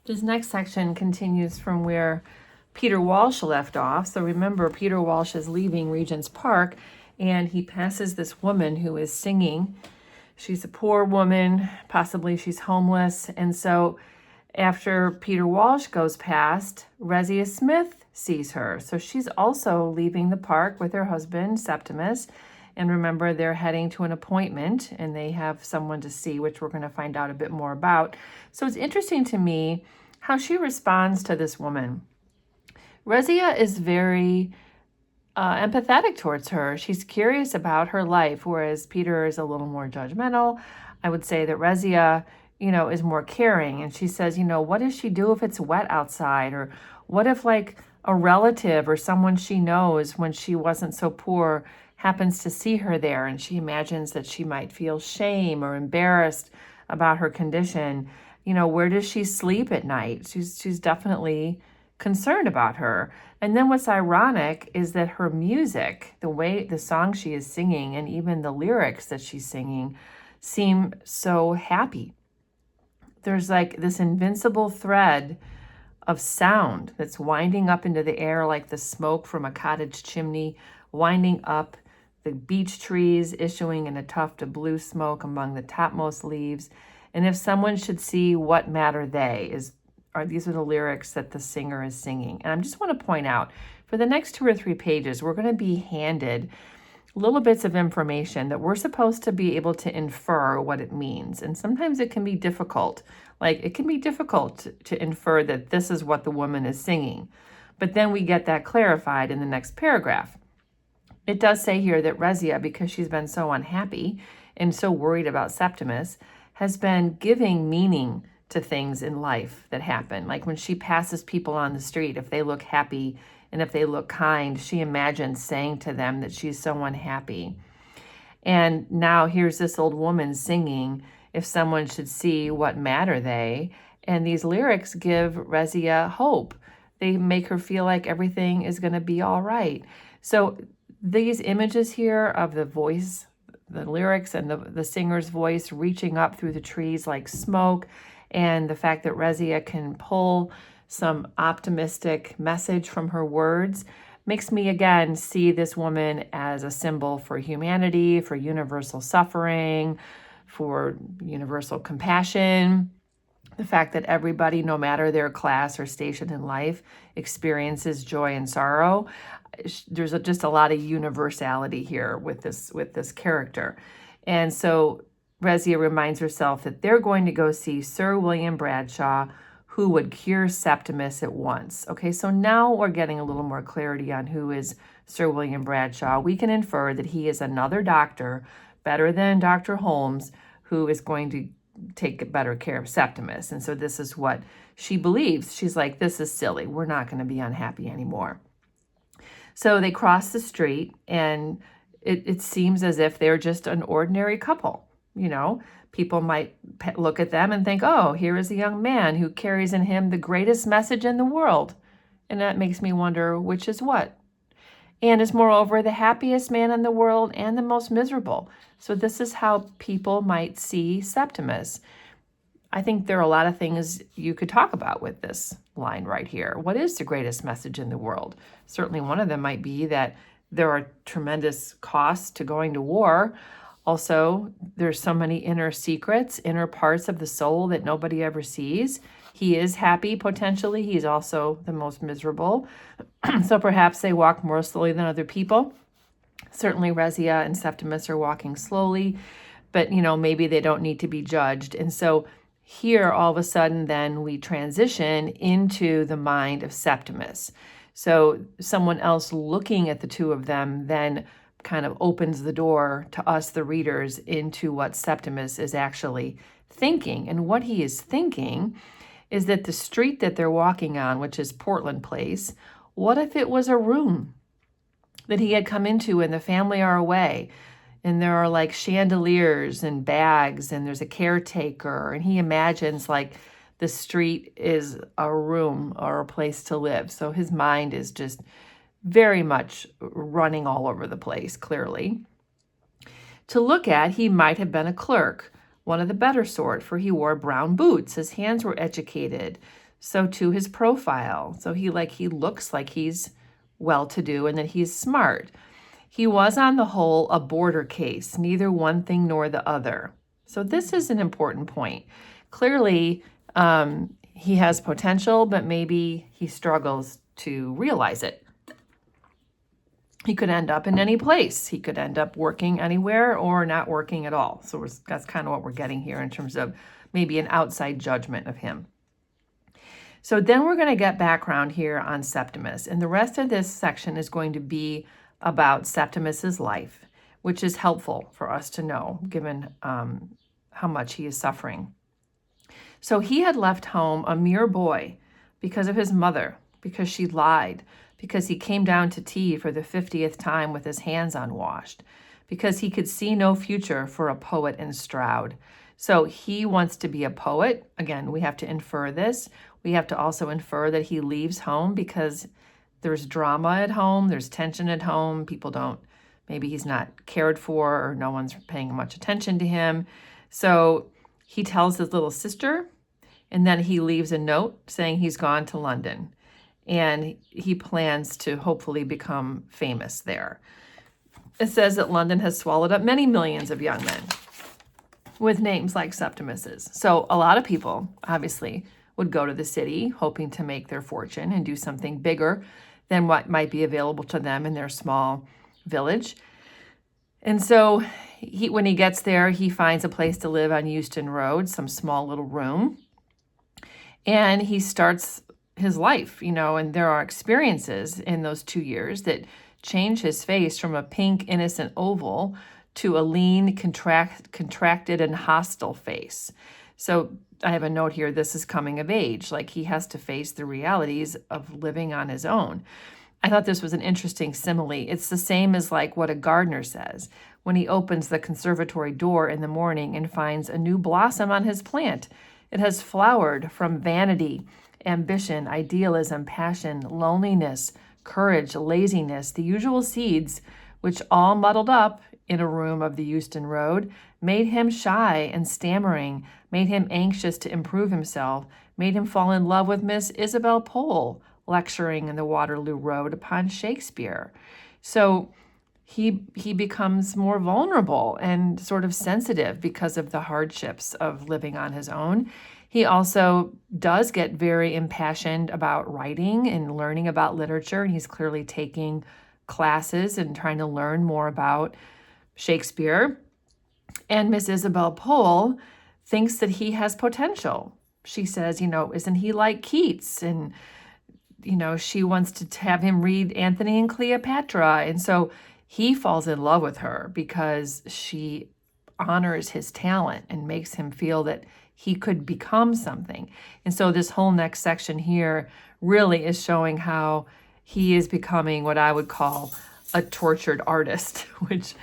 This next section continues from where Peter Walsh left off. So remember, Peter Walsh is leaving Regent's Park, and he passes this woman who is singing. She's a poor woman, possibly she's homeless. And so after Peter Walsh goes past, Rezia Smith sees her. So she's also leaving the park with her husband, Septimus. And remember, they're heading to an appointment, and they have someone to see, which we're going to find out a bit more about. So it's interesting to me how she responds to this woman. Rezia is very empathetic towards her. She's curious about her life, whereas Peter is a little more judgmental. I would say that Rezia, is more caring. And she says, what does she do if it's wet outside? Or what if like a relative or someone she knows when she wasn't so poor happens to see her there, and she imagines that she might feel shame or embarrassed about her condition. Where does she sleep at night? She's definitely concerned about her. And then what's ironic is that her music, the song she is singing, and even the lyrics that she's singing seem so happy. There's like this invincible thread of sound that's winding up into the air like the smoke from a cottage chimney, winding up, the beech trees issuing in a tuft of blue smoke among the topmost leaves. And if someone should see, what matter they? These are the lyrics that the singer is singing. And I just want to point out, for the next 2 or 3 pages, we're going to be handed little bits of information that we're supposed to be able to infer what it means. And sometimes it can be difficult. Like, it can be difficult to infer that this is what the woman is singing. But then we get that clarified in the next paragraph. It does say here that Rezia, because she's been so unhappy and so worried about Septimus, has been giving meaning to things in life that happen. Like when she passes people on the street, if they look happy and if they look kind, she imagines saying to them that she's so unhappy. And now here's this old woman singing, if someone should see, what matter they? And these lyrics give Rezia hope. They make her feel like everything is going to be all right. So these images here of the voice, the lyrics and the singer's voice reaching up through the trees like smoke, and the fact that Rezia can pull some optimistic message from her words makes me again see this woman as a symbol for humanity, for universal suffering, for universal compassion. The fact that everybody, no matter their class or station in life, experiences joy and sorrow. There's just a lot of universality here with this character. And so Rezia reminds herself that they're going to go see Sir William Bradshaw, who would cure Septimus at once. Okay, so now we're getting a little more clarity on who is Sir William Bradshaw. We can infer that he is another doctor, better than Dr. Holmes, who is going to take better care of Septimus. And so this is what she believes. She's like, this is silly. We're not going to be unhappy anymore. So they cross the street, and it seems as if they're just an ordinary couple. People might look at them and think, oh, here is a young man who carries in him the greatest message in the world. And that makes me wonder which is what. And is moreover the happiest man in the world and the most miserable. So this is how people might see Septimus. I think there are a lot of things you could talk about with this line right here. What is the greatest message in the world? Certainly one of them might be that there are tremendous costs to going to war. Also, there's so many inner secrets, inner parts of the soul that nobody ever sees. He is happy, potentially. He's also the most miserable. So perhaps they walk more slowly than other people. Certainly Rezia and Septimus are walking slowly, but maybe they don't need to be judged. And so here, all of a sudden, then we transition into the mind of Septimus. So someone else looking at the two of them then kind of opens the door to us, the readers, into what Septimus is actually thinking. And what he is thinking is that the street that they're walking on, which is Portland Place, what if it was a room that he had come into and the family are away? And there are like chandeliers and bags, and there's a caretaker, and he imagines like the street is a room or a place to live. So his mind is just very much running all over the place, clearly. To look at, he might have been a clerk, one of the better sort, for he wore brown boots. His hands were educated, so too his profile. So he looks like he's well-to-do and that he's smart. He was on the whole a border case, neither one thing nor the other. So this is an important point. Clearly, he has potential, but maybe he struggles to realize it. He could end up in any place. He could end up working anywhere or not working at all. So that's kind of what we're getting here in terms of maybe an outside judgment of him. So then we're going to get background here on Septimus. And the rest of this section is going to be about Septimus's life, which is helpful for us to know, given how much he is suffering. So he had left home a mere boy because of his mother, because she lied, because he came down to tea for the 50th time with his hands unwashed, because he could see no future for a poet in Stoud. So he wants to be a poet. Again, we have to infer this. We have to also infer that he leaves home because there's drama at home, there's tension at home, maybe he's not cared for or no one's paying much attention to him. So he tells his little sister, and then he leaves a note saying he's gone to London and he plans to hopefully become famous there. It says that London has swallowed up many millions of young men with names like Septimus's. So a lot of people, obviously, would go to the city hoping to make their fortune and do something bigger than what might be available to them in their small village. And so when he gets there, he finds a place to live on Euston Road, some small little room. And he starts his life, and there are experiences in those 2 years that change his face from a pink, innocent oval to a lean, contracted, and hostile face. So I have a note here, this is coming of age, like he has to face the realities of living on his own. I thought this was an interesting simile. It's the same as like what a gardener says when he opens the conservatory door in the morning and finds a new blossom on his plant. It has flowered from vanity, ambition, idealism, passion, loneliness, courage, laziness, the usual seeds, which all muddled up in a room of the Euston Road, made him shy and stammering, made him anxious to improve himself, made him fall in love with Miss Isabel Pole, lecturing in the Waterloo Road upon Shakespeare. So he becomes more vulnerable and sort of sensitive because of the hardships of living on his own. He also does get very impassioned about writing and learning about literature, and he's clearly taking classes and trying to learn more about Shakespeare. And Miss Isabel Pole thinks that he has potential. She says, isn't he like Keats? And, she wants to have him read Antony and Cleopatra. And so he falls in love with her because she honors his talent and makes him feel that he could become something. And so this whole next section here really is showing how he is becoming what I would call a tortured artist, which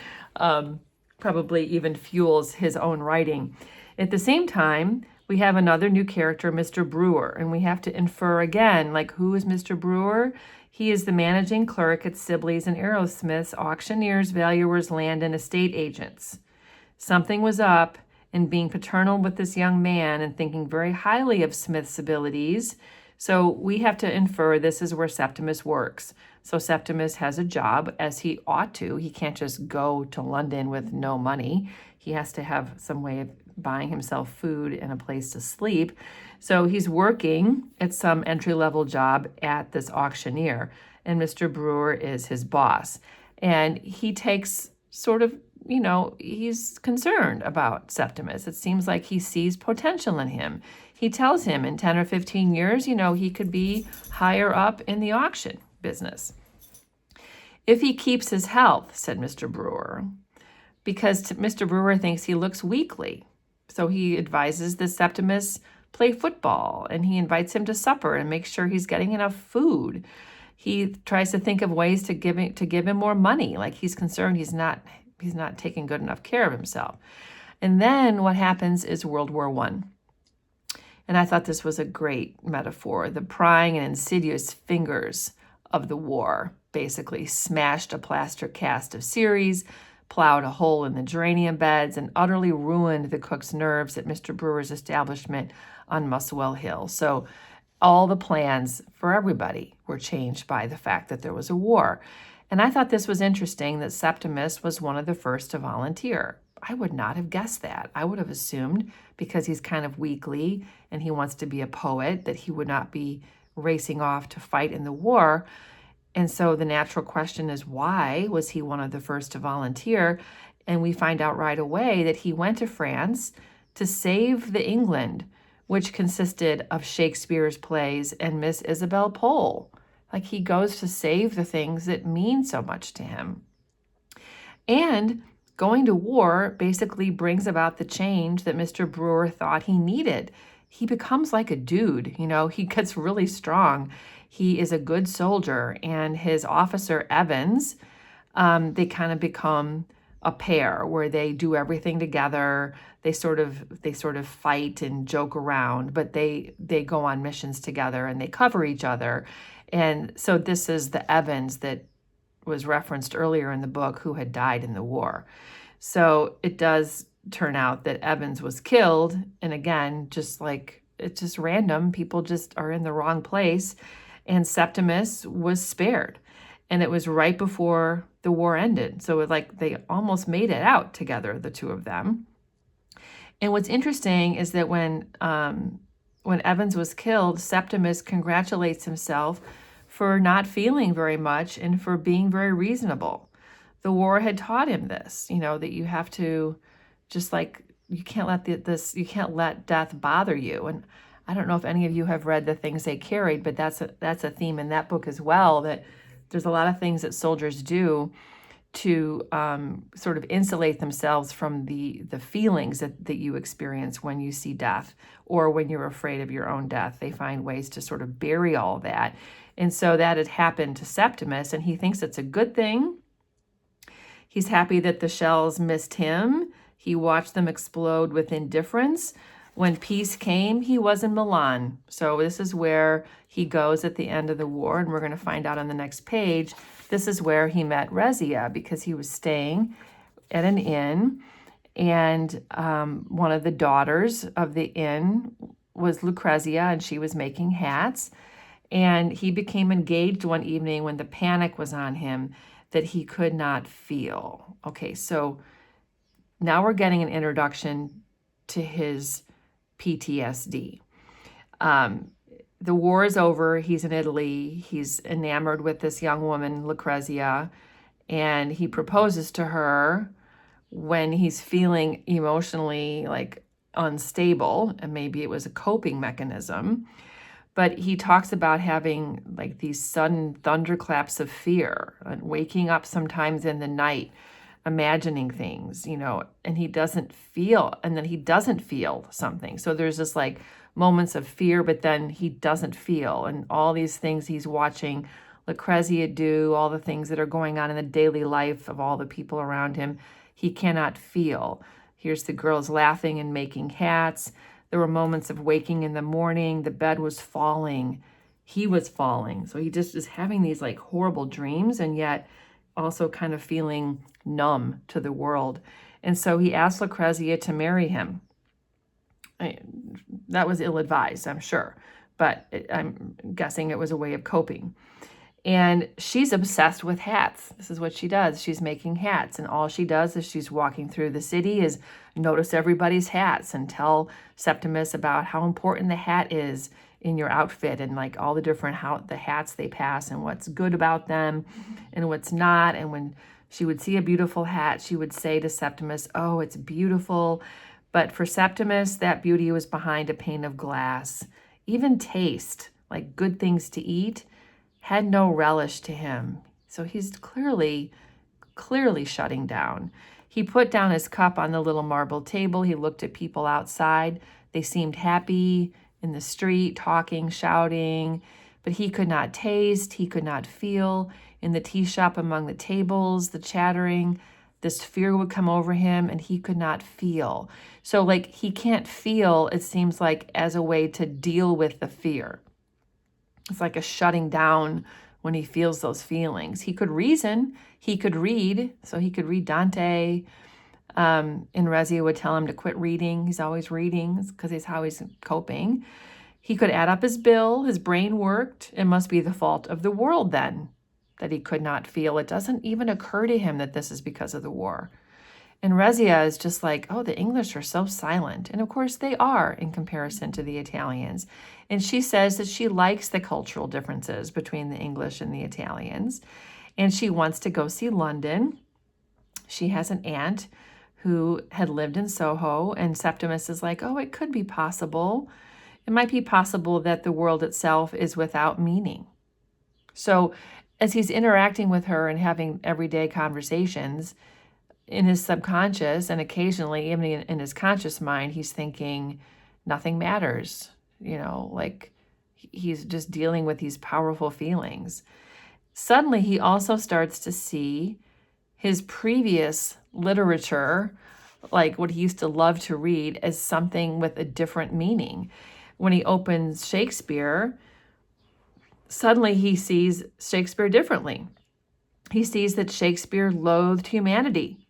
probably even fuels his own writing. At the same time, we have another new character, Mr. Brewer, and we have to infer again, who is Mr. Brewer? He is the managing clerk at Sibley's and Arrowsmith's, auctioneers, valuers, land, and estate agents. Something was up in being paternal with this young man and thinking very highly of Smith's abilities. So we have to infer this is where Septimus works. So Septimus has a job, as he ought to. He can't just go to London with no money. He has to have some way of buying himself food and a place to sleep. So he's working at some entry-level job at this auctioneer, and Mr. Brewer is his boss. And he takes sort of, he's concerned about Septimus. It seems like he sees potential in him. He tells him in 10 or 15 years, he could be higher up in the auction business. If he keeps his health, said Mr. Brewer, because Mr. Brewer thinks he looks weakly. So he advises that Septimus play football, and he invites him to supper and makes sure he's getting enough food. He tries to think of ways to give him more money. Like he's concerned he's not taking good enough care of himself. And then what happens is World War I. And I thought this was a great metaphor. The prying and insidious fingers of the war basically smashed a plaster cast of Ceres, plowed a hole in the geranium beds, and utterly ruined the cook's nerves at Mr. Brewer's establishment on Muswell Hill. So all the plans for everybody were changed by the fact that there was a war. And I thought this was interesting that Septimus was one of the first to volunteer. I would not have guessed that. I would have assumed, because he's kind of weakly and he wants to be a poet, that he would not be racing off to fight in the war. And so the natural question is, why was he one of the first to volunteer? And we find out right away that he went to France to save the England, which consisted of Shakespeare's plays and Miss Isabel Pole. Like, he goes to save the things that mean so much to him. And going to war basically brings about the change that Mr. Brewer thought he needed. He becomes like a dude, he gets really strong. He is a good soldier, and his officer, Evans, they kind of become a pair where they do everything together. They sort of fight and joke around, but they go on missions together and they cover each other. And so this is the Evans that was referenced earlier in the book, who had died in the war. So it does turn out that Evans was killed. And again, it's just random. People just are in the wrong place. And Septimus was spared. And it was right before the war ended. So they almost made it out together, the two of them. And what's interesting is that when Evans was killed, Septimus congratulates himself for not feeling very much and for being very reasonable. The war had taught him this, that you have to you can't let death bother you. And I don't know if any of you have read The Things They Carried, but that's a theme in that book as well, that there's a lot of things that soldiers do to sort of insulate themselves from the feelings that you experience when you see death or when you're afraid of your own death. They find ways to sort of bury all that. And so that had happened to Septimus, and he thinks it's a good thing. He's happy that the shells missed him. He watched them explode with indifference. When peace came, he was in Milan. So this is where he goes at the end of the war, and we're going to find out on the next page. This is where he met Rezia, because he was staying at an inn, and one of the daughters of the inn was Lucrezia, and she was making hats. And he became engaged one evening when the panic was on him that he could not feel. Okay, so now we're getting an introduction to his PTSD. The war is over. He's in Italy. He's enamored with this young woman, Lucrezia, and he proposes to her when he's feeling emotionally unstable, and maybe it was a coping mechanism. But he talks about having these sudden thunderclaps of fear and waking up sometimes in the night, imagining things, and he doesn't feel something. So there's this moments of fear, but then he doesn't feel, and all these things he's watching Lucrezia do, all the things that are going on in the daily life of all the people around him, he cannot feel. Here's the girls laughing and making hats. There were moments of waking in the morning. The bed was falling. He was falling. So he just is having these horrible dreams, and yet also kind of feeling numb to the world. And so he asked Lucrezia to marry him. That was ill-advised, I'm sure, but I'm guessing it was a way of coping. And she's obsessed with hats. This is what she does. She's making hats, and all she does is she's walking through the city is notice everybody's hats and tell Septimus about how important the hat is in your outfit, and all the different the hats they pass and what's good about them and what's not. And when she would see a beautiful hat, she would say to Septimus, "Oh, it's beautiful." But for Septimus, that beauty was behind a pane of glass. Even taste, good things to eat, had no relish to him. So he's clearly shutting down. He put down his cup on the little marble table. He looked at people outside. They seemed happy in the street, talking, shouting, but he could not taste, he could not feel. In the tea shop among the tables, the chattering, this fear would come over him, and he could not feel. So he can't feel, it seems as a way to deal with the fear. It's like a shutting down when he feels those feelings. He could reason, he could read, so he could read Dante, and Rezia would tell him to quit reading. He's always reading because it's how he's coping. He could add up his bill. His brain worked. It must be the fault of the world then that he could not feel. It doesn't even occur to him that this is because of the war. And Rezia is just like, oh, the English are so silent. And of course they are in comparison to the Italians. And she says that she likes the cultural differences between the English and the Italians. And she wants to go see London. She has an aunt who had lived in Soho, and Septimus is like, oh, it could be possible. It might be possible that the world itself is without meaning. So as he's interacting with her and having everyday conversations, in his subconscious and occasionally even in his conscious mind, he's thinking nothing matters, like he's just dealing with these powerful feelings. Suddenly, he also starts to see his previous literature, like what he used to love to read, as something with a different meaning. When he opens Shakespeare, suddenly he sees Shakespeare differently. He sees that Shakespeare loathed humanity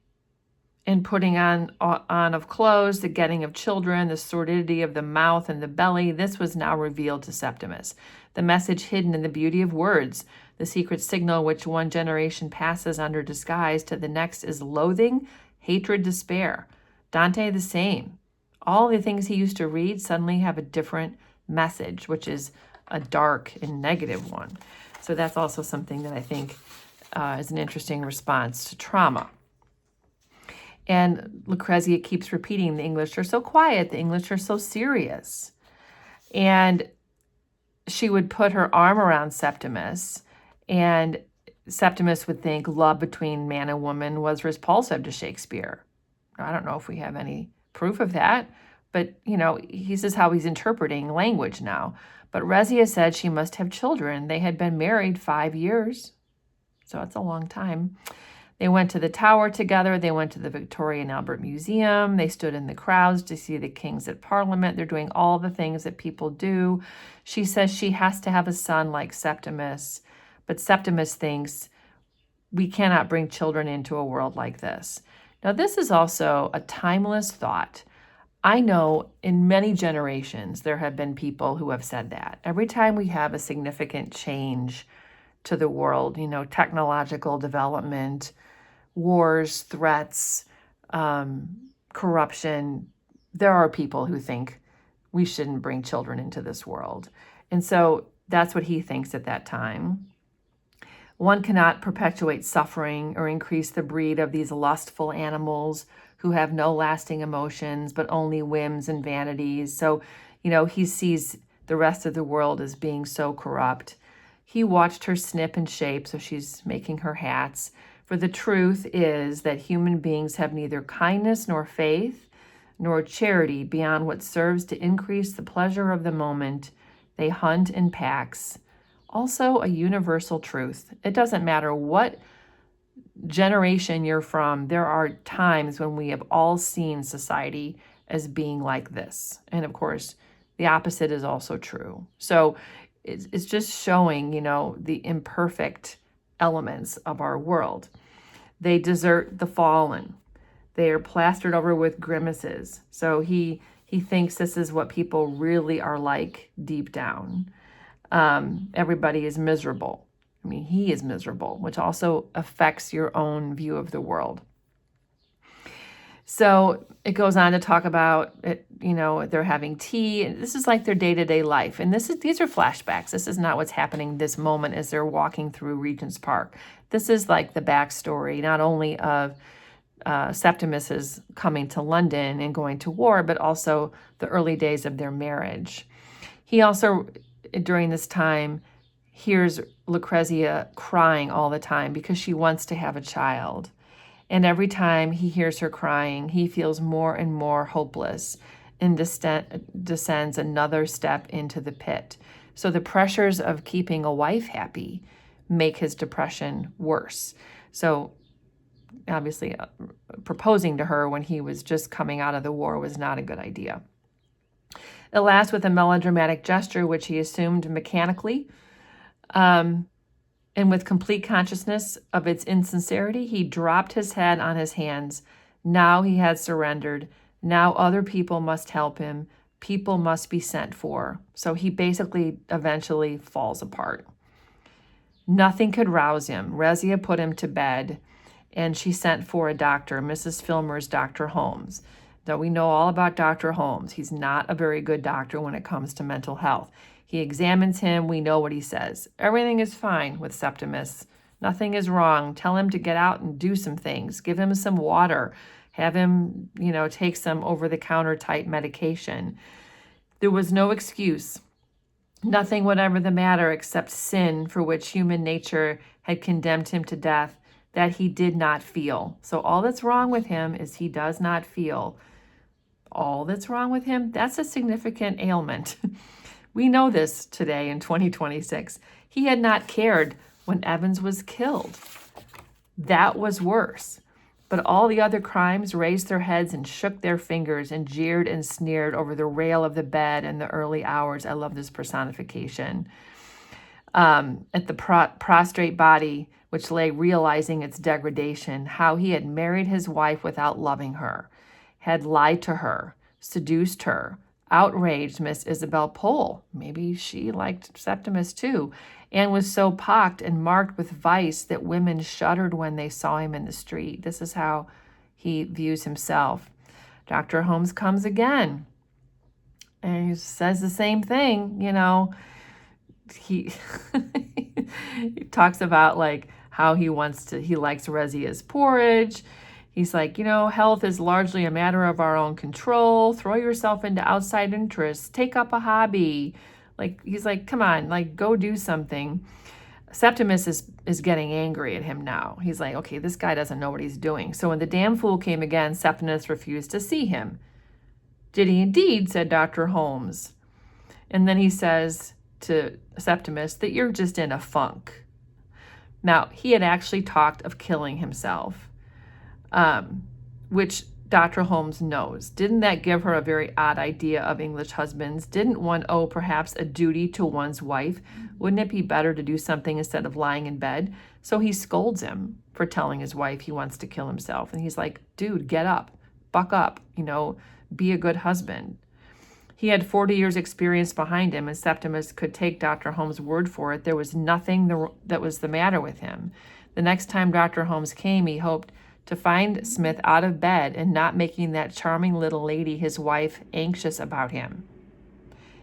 and putting on of clothes, the getting of children, the sordidity of the mouth and the belly. This was now revealed to Septimus. The message hidden in the beauty of words, the secret signal which one generation passes under disguise to the next is loathing, hatred, despair. Dante the same. All the things he used to read suddenly have a different message, which is a dark and negative one. So that's also something that I think is an interesting response to trauma. And Lucrezia keeps repeating, the English are so quiet, the English are so serious. And she would put her arm around Septimus, and Septimus would think love between man and woman was repulsive to Shakespeare. I don't know if we have any proof of that, but, this is how he's interpreting language now. But Rezia said she must have children. They had been married 5 years, so that's a long time. They went to the Tower together. They went to the Victoria and Albert Museum. They stood in the crowds to see the kings at Parliament. They're doing all the things that people do. She says she has to have a son like Septimus, but Septimus thinks we cannot bring children into a world like this. Now, this is also a timeless thought. I know in many generations there have been people who have said that. Every time we have a significant change to the world, technological development, wars, threats, corruption, there are people who think we shouldn't bring children into this world. And so that's what he thinks at that time. One cannot perpetuate suffering or increase the breed of these lustful animals who have no lasting emotions, but only whims and vanities. So, he sees the rest of the world as being so corrupt. He watched her snip and shape, so she's making her hats. For the truth is that human beings have neither kindness nor faith nor charity beyond what serves to increase the pleasure of the moment. They hunt in packs. Also a universal truth. It doesn't matter what generation you're from, there are times when we have all seen society as being like this. And of course, the opposite is also true. So it's just showing, the imperfect elements of our world. They desert the fallen. They are plastered over with grimaces. So he thinks this is what people really are like deep down. Everybody is miserable. He is miserable, which also affects your own view of the world. So it goes on to talk about it, they're having tea, and this is like their day-to-day life. And these are flashbacks. This is not what's happening this moment as they're walking through Regent's Park. This is like the backstory, not only of Septimus's coming to London and going to war, but also the early days of their marriage. He also, during this time, hears Lucrezia crying all the time because she wants to have a child. And every time he hears her crying, he feels more and more hopeless and descends another step into the pit. So the pressures of keeping a wife happy make his depression worse. So obviously proposing to her when he was just coming out of the war was not a good idea. It lasts with a melodramatic gesture, which he assumed mechanically. And with complete consciousness of its insincerity, he dropped his head on his hands. Now he had surrendered. Now other people must help him. People must be sent for. So he basically eventually falls apart. Nothing could rouse him. Rezia put him to bed, and she sent for a doctor, Mrs. Filmer's Dr. Holmes. Though we know all about Dr. Holmes, he's not a very good doctor when it comes to mental health. He examines him. We know what he says. Everything is fine with Septimus. Nothing is wrong. Tell him to get out and do some things. Give him some water. Have him, take some over-the-counter type medication. There was no excuse. Nothing whatever the matter except sin for which human nature had condemned him to death that he did not feel. So all that's wrong with him is he does not feel. All that's wrong with him, that's a significant ailment. We know this today in 2026. He had not cared when Evans was killed. That was worse. But all the other crimes raised their heads and shook their fingers and jeered and sneered over the rail of the bed in the early hours. I love this personification. At the prostrate body, which lay realizing its degradation, how he had married his wife without loving her, had lied to her, seduced her, outraged Miss Isabel Pole. Maybe she liked Septimus too, and was so pocked and marked with vice that women shuddered when they saw him in the street. This is how he views himself. Dr. Holmes comes again, and he says the same thing, He, he talks about how he likes Rezia's porridge. He's like, health is largely a matter of our own control. Throw yourself into outside interests. Take up a hobby. He's like, come on, go do something. Septimus is getting angry at him now. He's like, okay, this guy doesn't know what he's doing. So when the damn fool came again, Septimus refused to see him. Did he indeed, said Dr. Holmes. And then he says to Septimus that you're just in a funk. Now, he had actually talked of killing himself. Which Dr. Holmes knows. Didn't that give her a very odd idea of English husbands? Didn't one owe perhaps a duty to one's wife? Wouldn't it be better to do something instead of lying in bed? So he scolds him for telling his wife he wants to kill himself. And he's like, dude, get up, buck up, be a good husband. He had 40 years experience behind him, and Septimus could take Dr. Holmes' word for it. There was nothing that was the matter with him. The next time Dr. Holmes came, he hoped to find Smith out of bed and not making that charming little lady, his wife, anxious about him.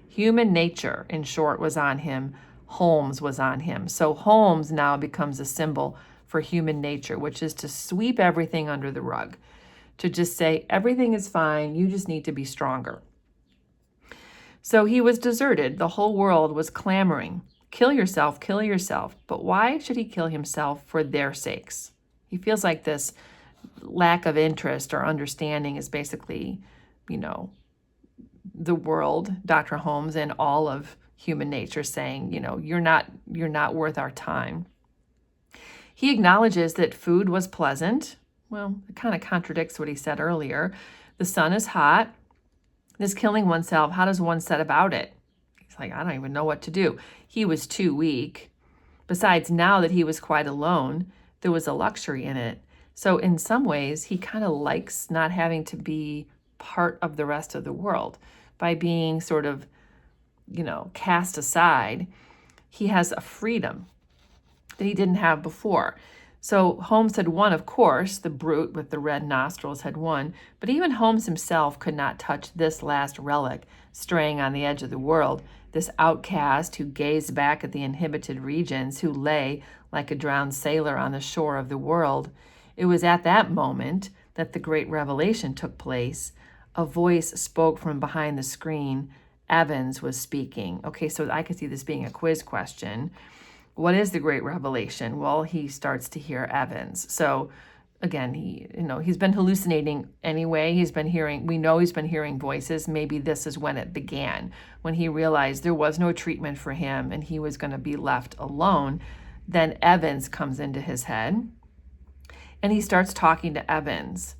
Human nature, in short, was on him. Holmes was on him. So Holmes now becomes a symbol for human nature, which is to sweep everything under the rug, to just say, everything is fine, you just need to be stronger. So he was deserted. The whole world was clamoring, kill yourself, kill yourself. But why should he kill himself? For their sakes. He feels like this lack of interest or understanding is basically, the world, Dr. Holmes, and all of human nature saying, you're not worth our time. He acknowledges that food was pleasant. Well, it kind of contradicts what he said earlier. The sun is hot. This killing oneself, how does one set about it? He's like, I don't even know what to do. He was too weak. Besides, now that he was quite alone, there was a luxury in it. So in some ways, he kind of likes not having to be part of the rest of the world. By being sort of, cast aside, he has a freedom that he didn't have before. So Holmes had won, of course, the brute with the red nostrils had won, but even Holmes himself could not touch this last relic, straying on the edge of the world, this outcast who gazed back at the inhabited regions, who lay like a drowned sailor on the shore of the world. It was at that moment that the great revelation took place. A voice spoke from behind the screen. Evans was speaking. Okay, so I could see this being a quiz question. What is the great revelation? Well, he starts to hear Evans. So again, he's been hallucinating anyway. We know he's been hearing voices. Maybe this is when it began, when he realized there was no treatment for him and he was going to be left alone. Then Evans comes into his head and he starts talking to Evans.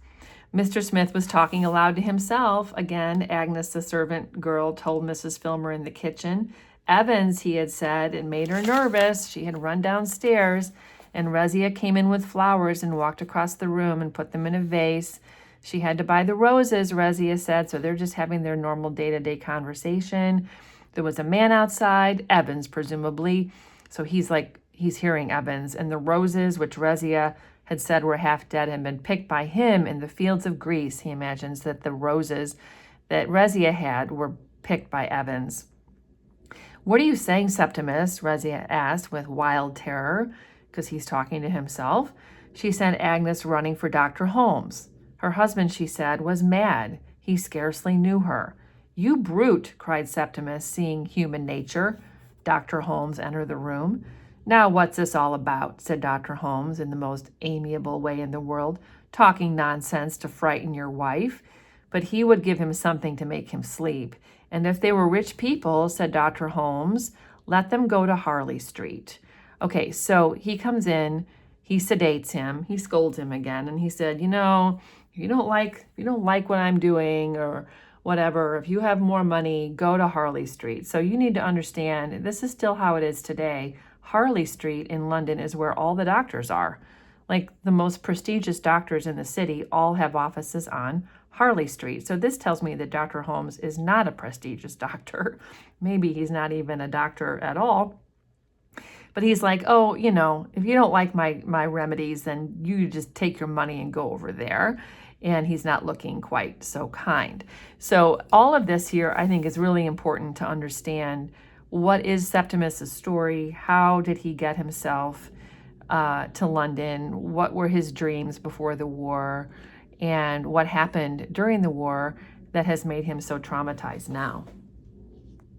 Mr. Smith was talking aloud to himself. Again, Agnes, the servant girl, told Mrs. Filmer in the kitchen. Evans, he had said, it made her nervous. She had run downstairs, and Rezia came in with flowers and walked across the room and put them in a vase. She had to buy the roses, Rezia said, so they're just having their normal day-to-day conversation. There was a man outside, Evans presumably, so he's hearing Evans, and the roses, which Rezia had said were half dead, had been picked by him in the fields of Greece. He imagines that the roses that Rezia had were picked by Evans. What are you saying, Septimus? Rezia asked with wild terror, because he's talking to himself. She sent Agnes running for Dr. Holmes. Her husband, she said, was mad. He scarcely knew her. You brute, cried Septimus, seeing human nature. Dr. Holmes entered the room. Now what's this all about? Said Dr. Holmes in the most amiable way in the world, talking nonsense to frighten your wife. But he would give him something to make him sleep. And if they were rich people, said Dr. Holmes, let them go to Harley Street. Okay, so he comes in, he sedates him, he scolds him again, and he said, you know, if you don't like what I'm doing or whatever, if you have more money, go to Harley Street. So you need to understand, this is still how it is today. Harley Street in London is where all the doctors are. Like the most prestigious doctors in the city all have offices on Harley Street. So this tells me that Dr. Holmes is not a prestigious doctor. Maybe he's not even a doctor at all. But he's like, oh, you know, if you don't like my remedies, then you just take your money and go over there. And he's not looking quite so kind. So all of this here, I think, is really important to understand. What is Septimus's story? How did he get himself to London? What were his dreams before the war? And what happened during the war that has made him so traumatized now?